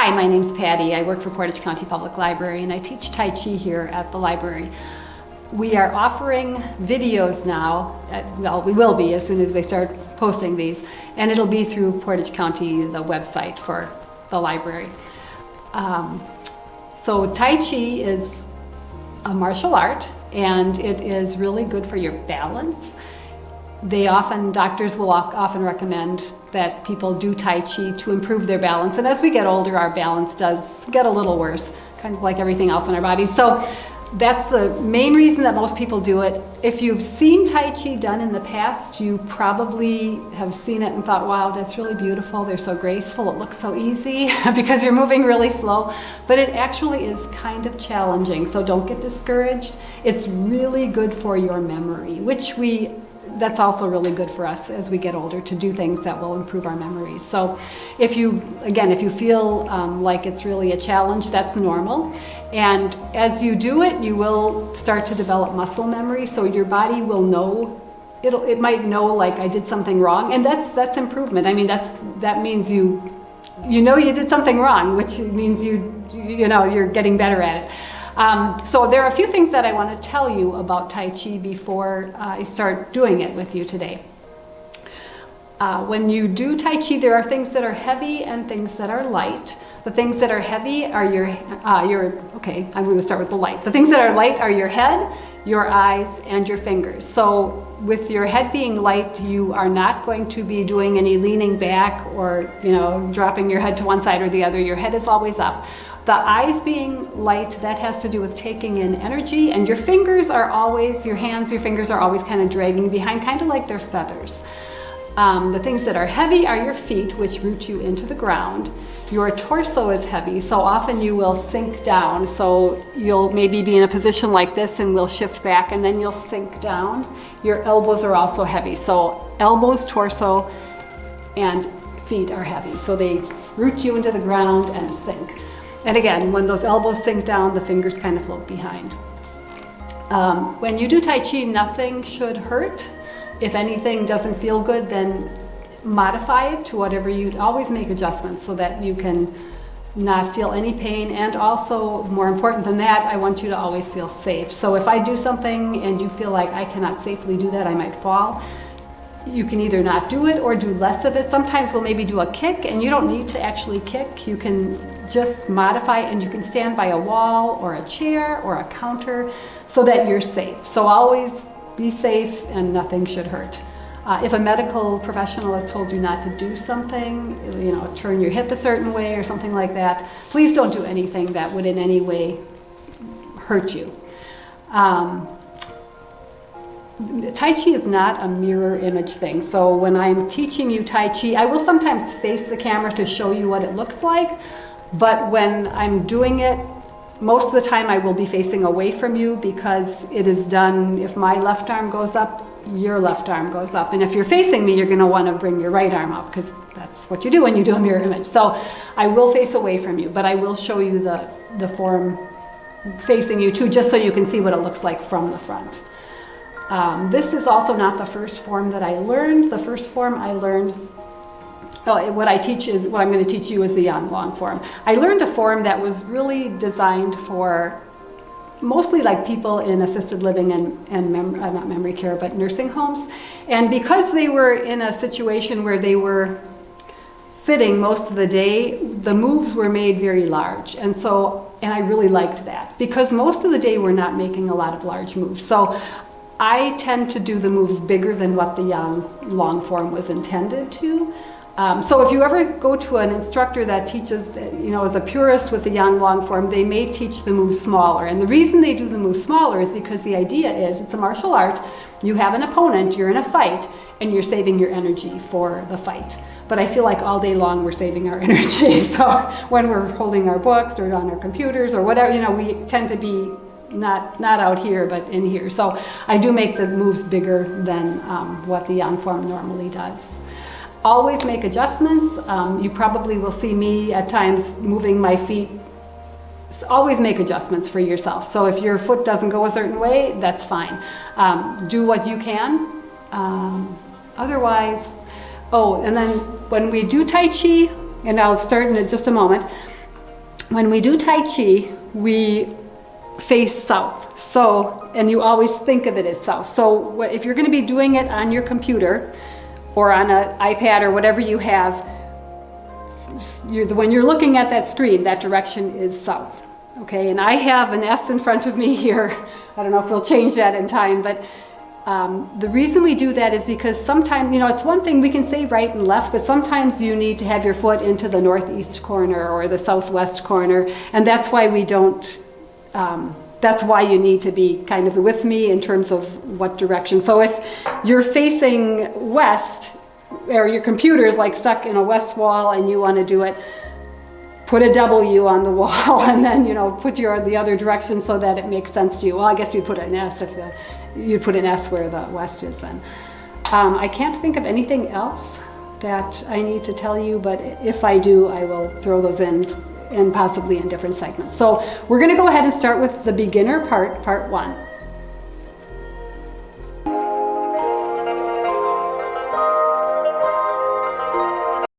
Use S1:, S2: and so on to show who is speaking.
S1: Hi, my name's Patti. I work for Portage County Public Library and I teach Tai Chi here at the library. We are offering videos now, well, we will be as soon as they start posting these, and it'll be through Portage County, the website for the library. So Tai Chi is a martial art and it is really good for your balance. Doctors will often recommend that people do Tai Chi to improve their balance. And as we get older, our balance does get a little worse, kind of like everything else in our bodies. So that's the main reason that most people do it. If you've seen Tai Chi done in the past, you probably have seen it and thought, wow, that's really beautiful. They're so graceful. It looks so easy because you're moving really slow. But it actually is kind of challenging. So don't get discouraged. It's really good for your memory, that's also really good for us as we get older to do things that will improve our memories. So if you feel like it's really a challenge, that's normal. And as you do it, you will start to develop muscle memory. So your body will know, it might know like I did something wrong. And that's improvement. I mean, that means you know you did something wrong, which means you're getting better at it. So there are a few things that I want to tell you about Tai Chi before I start doing it with you today. When you do Tai Chi, there are things that are heavy and things that are light. The things that are heavy are okay, I'm going to start with the light. The things that are light are your head, your eyes, and your fingers. So with your head being light, you are not going to be doing any leaning back or, dropping your head to one side or the other. Your head is always up. The eyes being light, that has to do with taking in energy, and your fingers are always, your fingers are always kind of dragging behind, kind of like they're feathers. The things that are heavy are your feet, which root you into the ground. Your torso is heavy, so often you will sink down. So you'll maybe be in a position like this and will shift back and then you'll sink down. Your elbows are also heavy. So elbows, torso, and feet are heavy. So they root you into the ground and sink. And again, when those elbows sink down, the fingers kind of float behind. When you do Tai Chi, nothing should hurt. If anything doesn't feel good, then modify it to whatever you'd always make adjustments so that you can not feel any pain. And also, more important than that, I want you to always feel safe. So if I do something and you feel like I cannot safely do that, I might fall, you can either not do it or do less of it. Sometimes we'll maybe do a kick and you don't need to actually kick. You can just modify and you can stand by a wall or a chair or a counter so that you're safe. So always be safe and nothing should hurt. If a medical professional has told you not to do something, turn your hip a certain way or something like that, please don't do anything that would in any way hurt you. Tai Chi is not a mirror image thing. So when I'm teaching you Tai Chi, I will sometimes face the camera to show you what it looks like. But when I'm doing it, most of the time I will be facing away from you because it is done, if my left arm goes up, your left arm goes up. And if you're facing me, you're going to want to bring your right arm up because that's what you do when you do a mirror image. So I will face away from you, but I will show you the form facing you too, just so you can see what it looks like from the front. This is also not the first form that I learned. The first form I learned, what I'm going to teach you is the Yang Long form. I learned a form that was really designed for mostly like people in assisted living and not memory care, but nursing homes. And because they were in a situation where they were sitting most of the day, the moves were made very large. And I really liked that because most of the day we're not making a lot of large moves. So I tend to do the moves bigger than what the Yang Long form was intended to. So if you ever go to an instructor that teaches, is a purist with the Yang Long form, they may teach the moves smaller. And the reason they do the moves smaller is because the idea is it's a martial art. You have an opponent, you're in a fight, and you're saving your energy for the fight. But I feel like all day long we're saving our energy. So when we're holding our books or on our computers or whatever, we tend to be not out here, but in here. So I do make the moves bigger than what the Yang form normally does. Always make adjustments. You probably will see me at times moving my feet. Always make adjustments for yourself. So if your foot doesn't go a certain way, that's fine. Do what you can. Otherwise, and then when we do Tai Chi, and I'll start in just a moment, when we do Tai Chi, we face south. So, and you always think of it as south. So if you're going to be doing it on your computer or on an iPad or whatever you have, when you're looking at that screen, that direction is south. Okay, and I have an S in front of me here. I don't know if we'll change that in time, but the reason we do that is because sometimes, it's one thing we can say right and left, but sometimes you need to have your foot into the northeast corner or the southwest corner, and that's why we don't, that's why you need to be kind of with me in terms of what direction. So if you're facing west, or your computer is like stuck in a west wall and you want to do it, put a W on the wall and then, put the other direction so that it makes sense to you. Well, I guess you put an S you put an S where the west is then. I can't think of anything else that I need to tell you, but if I do, I will throw those in and possibly in different segments. So we're going to go ahead and start with the beginner part 1.